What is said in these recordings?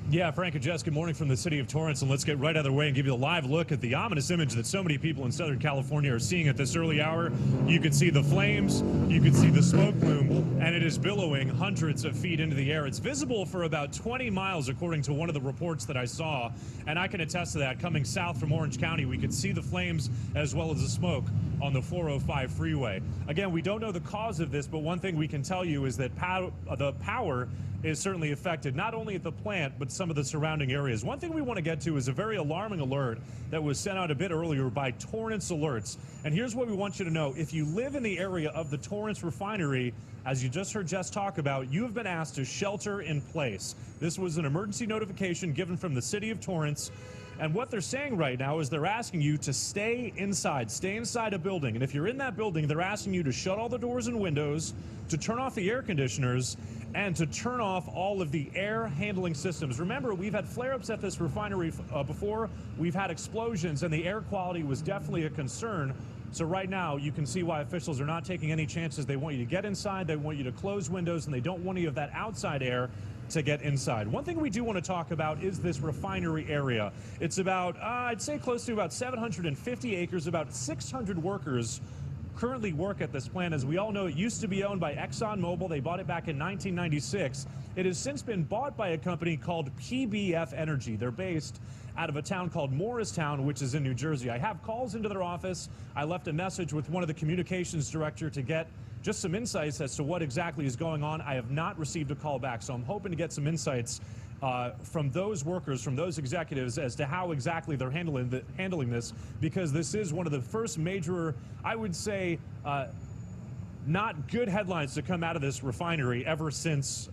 Yeah, Frank and Jess, good morning from the city of Torrance, and let's get right out of the way and give you a live look at the ominous image that so many people in Southern California are seeing at this early hour. You can see the flames, you can see the smoke plume, and it is billowing hundreds of feet into the air. It's visible for about 20 miles, according to one of the reports that I saw, and I can attest to that. Coming south from Orange County, we could see the flames as well as the smoke on the 405 freeway. Again, we don't know the cause of this, but one thing we can tell you is that the power is certainly affected, not only at the plant, but some of the surrounding areas. One thing we want to get to is a very alarming alert that was sent out a bit earlier by Torrance Alerts. And here's what we want you to know. If you live in the area of the Torrance refinery, as you just heard Jess talk about, you have been asked to shelter in place. This was an emergency notification given from the city of Torrance. And what they're saying right now is they're asking you to stay inside a building. And if you're in that building, they're asking you to shut all the doors and windows, to turn off the air conditioners, and to turn off all of the air handling systems. Remember, we've had flare-ups at this refinery before. We've had explosions, and the air quality was definitely a concern. So right now, you can see why officials are not taking any chances. They want you to get inside, they want you to close windows, and they don't want any of that outside air to get inside. One thing we do want to talk about is this refinery area. It's about, I'd say close to about 750 acres, about 600 workers currently work at this plant. As we all know, it used to be owned by ExxonMobil. They bought it back in 1996. It has since been bought by a company called PBF Energy. They're based out of a town called Morristown, which is in New Jersey. I have calls into their office. I left a message with one of the communications director to get just some insights as to what exactly is going on. I have not received a call back, so I'm hoping to get some insights from those workers, from those executives, as to how exactly they're handling this, because this is one of the first major, I would say, not good headlines to come out of this refinery ever since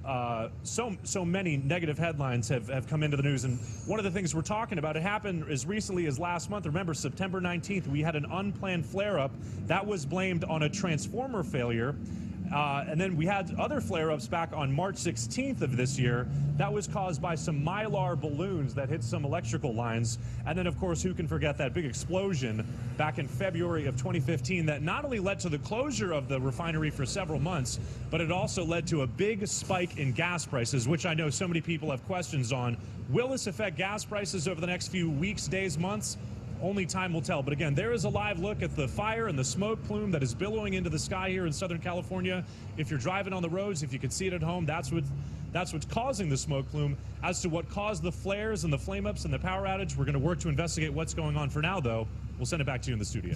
so many negative headlines have come into the news. And one of the things we're talking about, it happened as recently as last month. Remember, September 19th, we had an unplanned flare-up that was blamed on a transformer failure. And then we had other flare-ups back on March 16th of this year. That was caused by some Mylar balloons that hit some electrical lines. And then, of course, who can forget that big explosion back in February of 2015 that not only led to the closure of the refinery for several months, but it also led to a big spike in gas prices, which I know so many people have questions on. Will this affect gas prices over the next few weeks, days, months? Only time will tell. But again, there is a live look at the fire and the smoke plume that is billowing into the sky here in Southern California. If you're driving on the roads, if you can see it at home, that's what's causing the smoke plume. As to what caused the flares and the flame ups and the power outage, we're going to work to investigate what's going on. For now, though, we'll send it back to you in the studio.